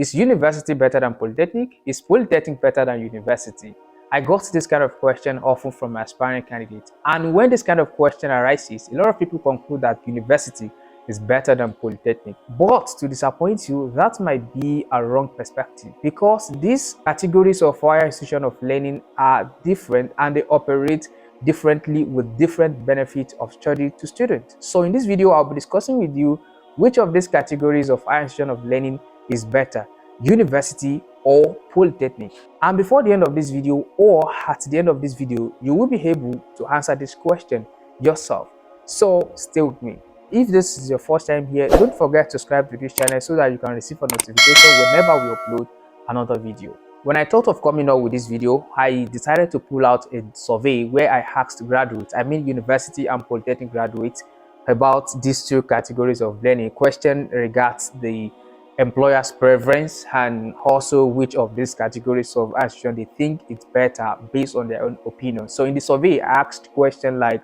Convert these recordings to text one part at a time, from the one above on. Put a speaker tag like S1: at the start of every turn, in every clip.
S1: Is university better than Polytechnic? Is Polytechnic better than university? I got this kind of question often from aspiring candidates. And when this kind of question arises, a lot of people conclude that university is better than Polytechnic. But to disappoint you, that might be a wrong perspective, because these categories of higher institution of learning are different and they operate differently with different benefits of study to students. So in this video, I'll be discussing with you which of these categories of higher institution of learning is better, university or Polytechnic. And before the end of this video, or at the end of this video, you will be able to answer this question yourself. So stay with me. If this is your first time here, don't forget to subscribe to this channel so that you can receive a notification whenever we upload another video. When I thought of coming out with this video, I decided to pull out a survey where I asked graduates, I mean university and Polytechnic graduates, about these two categories of learning. Question regards the employer's preference and also which of these categories of action they think it's better based on their own opinion. So in the survey, I asked question like,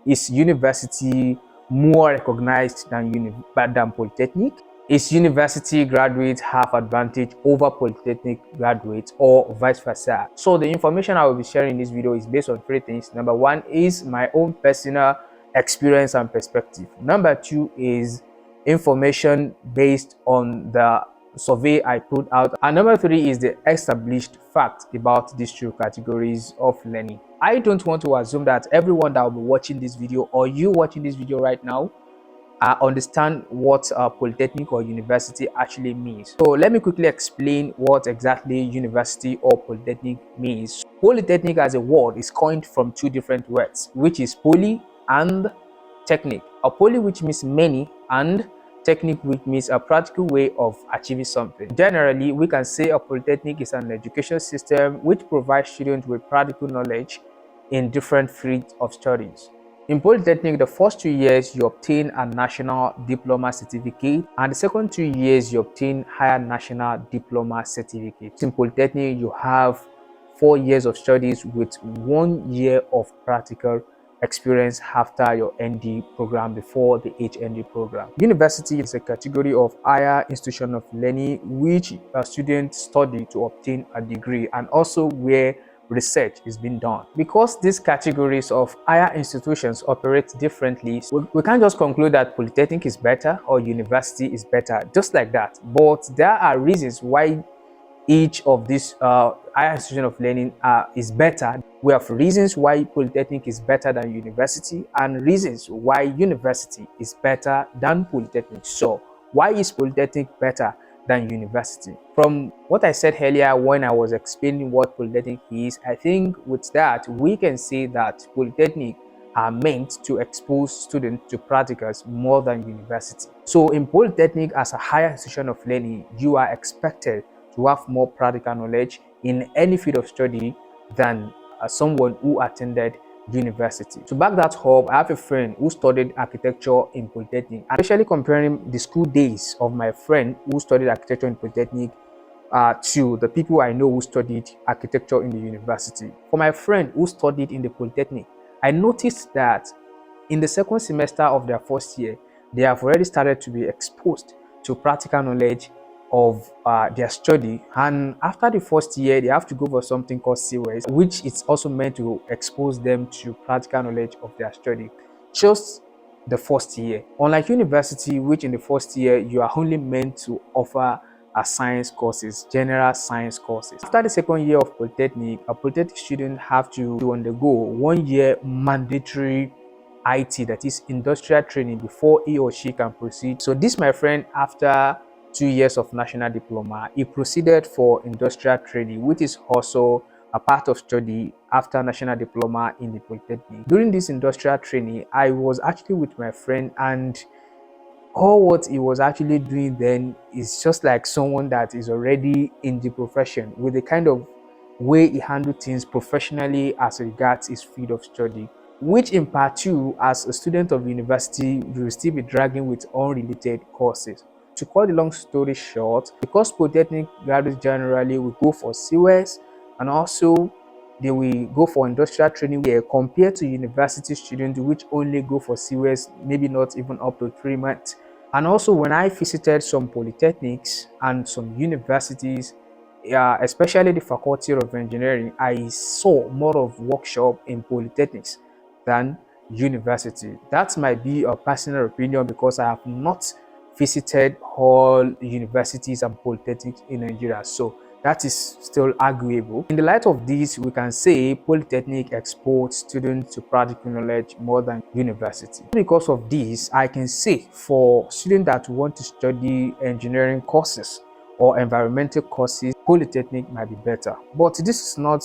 S1: is university more recognized than Polytechnic? Is university graduates have advantage over Polytechnic graduates, or vice versa? So the information I will be sharing in this video is based on three things. Number one is my own personal experience and perspective. Number two is information based on the survey I put out, and number three is the established fact about these two categories of learning. I don't want to assume that everyone that will be watching this video, or you watching this video right now, understand what Polytechnic or university actually means. So let me quickly explain what exactly university or Polytechnic means. Polytechnic as a word is coined from two different words, which is poly and technic. A poly, which means many, and technique, which means a practical way of achieving something. Generally, we can say a Polytechnic is an education system which provides students with practical knowledge in different fields of studies. In Polytechnic, the first 2 years you obtain a national diploma certificate, and the second 2 years you obtain higher national diploma certificate. In Polytechnic, you have 4 years of studies with 1 year of practical experience after your ND program before the HND program. University is a category of higher institution of learning which students study to obtain a degree, and also where research is being done. Because these categories of higher institutions operate differently, we can't just conclude that Polytechnic is better or university is better just like that. But there are reasons why each of these higher institution of learning is better. We have reasons why Polytechnic is better than university, and reasons why university is better than Polytechnic. So why is Polytechnic better than university? From what I said earlier when I was explaining what Polytechnic is, I think with that we can say that Polytechnic are meant to expose students to practicals more than university. So in Polytechnic, as a higher institution of learning, you are expected to have more practical knowledge in any field of study than someone who attended university. To back that up, I have a friend who studied architecture in Polytechnic. I'm especially comparing the school days of my friend who studied architecture in Polytechnic to the people I know who studied architecture in the university. For my friend who studied in the Polytechnic, I noticed that in the second semester of their first year, they have already started to be exposed to practical knowledge of their study, and after the first year they have to go for something called COS, which is also meant to expose them to practical knowledge of their study just the first year. Unlike university, which in the first year you are only meant to offer science courses, general science courses. After the second year of Polytechnic, a Polytechnic student have to undergo 1 year mandatory IT, that is industrial training, before he or she can proceed. So this, my friend, after 2 years of national diploma, he proceeded for industrial training, which is also a part of study after national diploma in the Polytechnic. During this industrial training, I was actually with my friend, and all what he was actually doing then is just like someone that is already in the profession, with the kind of way he handled things professionally as regards his field of study, which in part two, as a student of university, you will still be dragging with unrelated courses. To cut the long story short, because Polytechnic graduates generally will go for COS, and also they will go for industrial training here, compared to university students which only go for COS, maybe not even up to 3 months. And also, when I visited some polytechnics and some universities, especially the Faculty of Engineering, I saw more of workshop in polytechnics than university. That might be a personal opinion because I have not visited all universities and polytechnics in Nigeria. So that is still arguable. In the light of this, we can say Polytechnic exports students to practical knowledge more than university. Because of this, I can say for students that want to study engineering courses or environmental courses, Polytechnic might be better. But this is not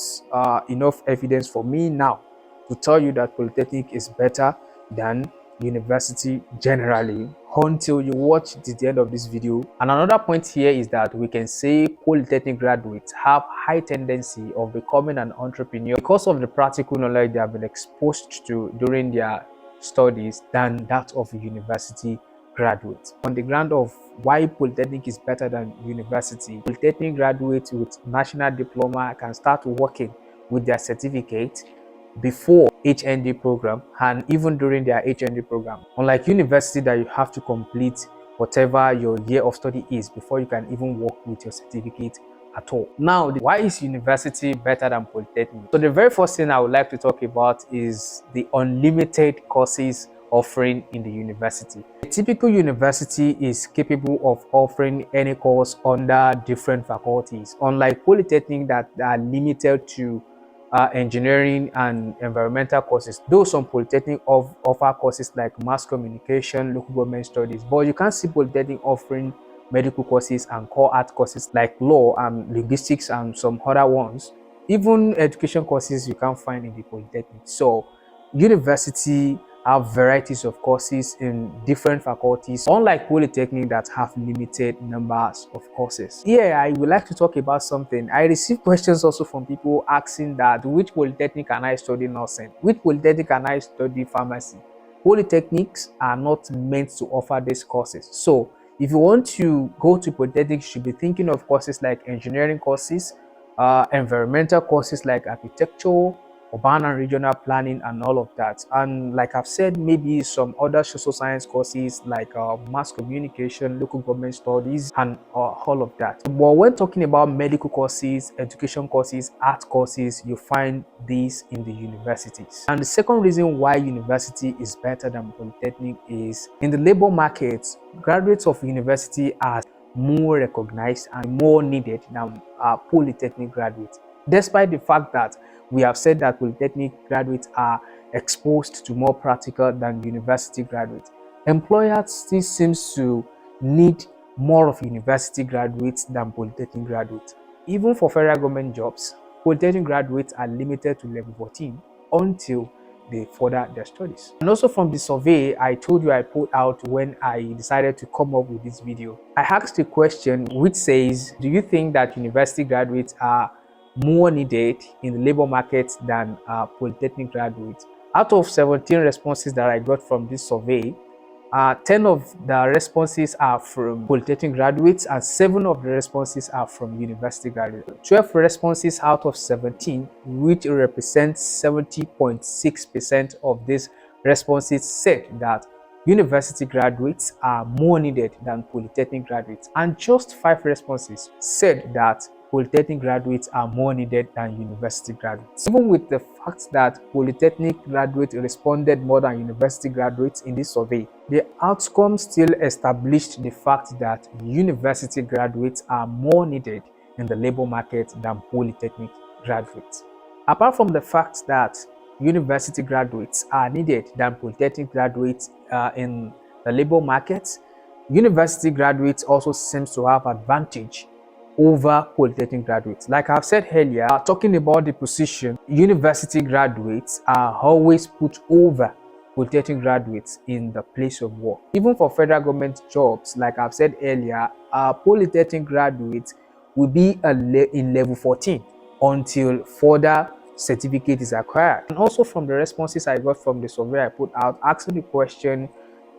S1: enough evidence for me now to tell you that Polytechnic is better than university generally until you watch to the end of this video. And another point here is that we can say Polytechnic graduates have high tendency of becoming an entrepreneur because of the practical knowledge they have been exposed to during their studies than that of university graduates. On the ground of why Polytechnic is better than university, Polytechnic graduates with national diploma can start working with their certificate before HND program and even during their HND program. Unlike university that you have to complete whatever your year of study is before you can even work with your certificate at all. Now, why is university better than Polytechnic? So the very first thing I would like to talk about is the unlimited courses offering in the university. A typical university is capable of offering any course under different faculties, unlike Polytechnic that are limited to engineering and environmental courses. Though some polytechnic offer courses like mass communication, local government studies, but you can't see polytechnic offering medical courses and core art courses like law and linguistics and some other ones. Even education courses you can't find in the polytechnic. So university have varieties of courses in different faculties, unlike polytechnic that have limited numbers of courses. Here I would like to talk about something. I receive questions also from people asking that which polytechnic can I study nursing, which polytechnic can I study pharmacy. Polytechnics are not meant to offer these courses. So if you want to go to polytechnic, you should be thinking of courses like engineering courses, environmental courses like architecture, urban and regional planning, and all of that. And like I've said, maybe some other social science courses like mass communication, local government studies, and all of that. But when talking about medical courses, education courses, art courses, you find these in the universities. And the second reason why university is better than polytechnic is in the labor market, graduates of university are more recognized and more needed than polytechnic graduates, despite the fact that we have said that polytechnic graduates are exposed to more practical than university graduates. Employers still seems to need more of university graduates than polytechnic graduates. Even for federal government jobs, polytechnic graduates are limited to level 14 until they further their studies. And also from the survey I told you I put out when I decided to come up with this video, I asked a question which says, do you think that university graduates are more needed in the labor market than polytechnic graduates? Out of 17 responses that I got from this survey, 10 of the responses are from polytechnic graduates and 7 of the responses are from university graduates. 12 responses out of 17, which represents 70.6% of these responses, said that university graduates are more needed than polytechnic graduates, and just 5 responses said that polytechnic graduates are more needed than university graduates. Even with the fact that polytechnic graduates responded more than university graduates in this survey, the outcome still established the fact that university graduates are more needed in the labor market than polytechnic graduates. Apart from the fact that university graduates are needed than polytechnic graduates in the labor market, university graduates also seems to have advantage over polytechnic graduates. Like I've said earlier, talking about the position, university graduates are always put over polytechnic graduates in the place of work. Even for federal government jobs, like I've said earlier, polytechnic graduates will be in level 14 until further certificate is acquired. And also from the responses I got from the survey I put out, asking the question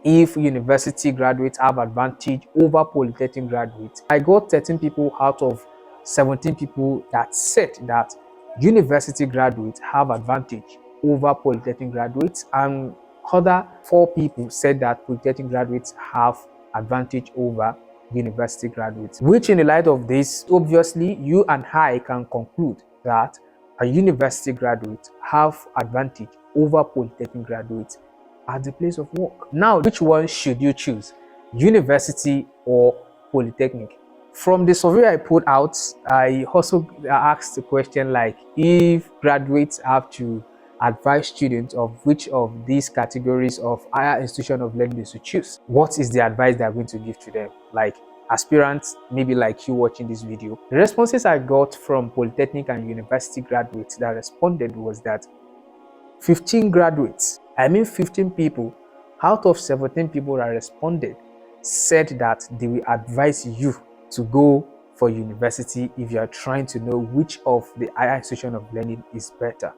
S1: if university graduates have advantage over polytechnic graduates, I got 13 people out of 17 people that said that university graduates have advantage over polytechnic graduates, and other 4 people said that polytechnic graduates have advantage over university graduates. Which, in the light of this, obviously you and I can conclude that a university graduate have advantage over polytechnic graduates at the place of work. Now, which one should you choose, university or polytechnic? From the survey I put out, I also asked the question like, if graduates have to advise students of which of these categories of higher institution of learning they should choose, what is the advice they are going to give to them? Like aspirants, maybe like you watching this video. The responses I got from polytechnic and university graduates that responded was that 15 graduates, 15 people out of 17 people that responded said that they will advise you to go for university if you are trying to know which of the higher institution of learning is better.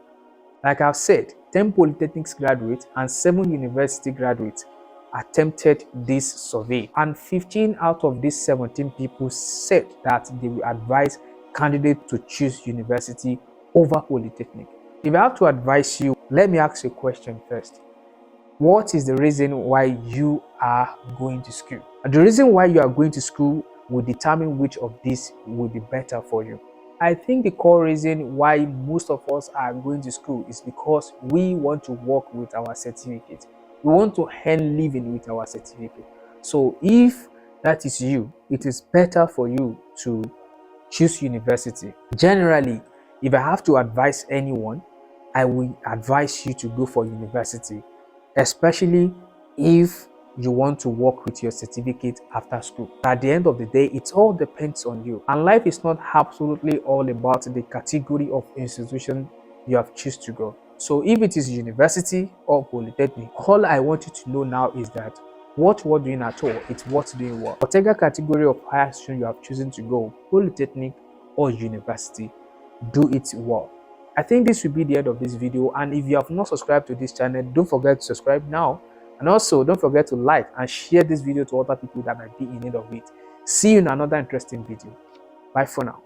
S1: Like I've said, 10 polytechnics graduates and 7 university graduates attempted this survey, and 15 out of these 17 people said that they will advise candidates to choose university over polytechnic. If I have to advise you, let me ask you a question first. What is the reason why you are going to school? And the reason why you are going to school will determine which of these will be better for you. I think the core reason why most of us are going to school is because we want to work with our certificate. We want to earn living with our certificate. So if that is you, it is better for you to choose university. Generally, if I have to advise anyone, I will advise you to go for university, especially if you want to work with your certificate after school. At the end of the day, it all depends on you. And life is not absolutely all about the category of institution you have chosen to go. So if it is university or polytechnic, all I want you to know now is that what we're doing at all, it's what's doing well. Whatever category of higher institution you have chosen to go, polytechnic or university, do it well. I think this will be the end of this video, and if you have not subscribed to this channel, don't forget to subscribe now, and also don't forget to like and share this video to other people that might be in need of it. See you in another interesting video. Bye for now.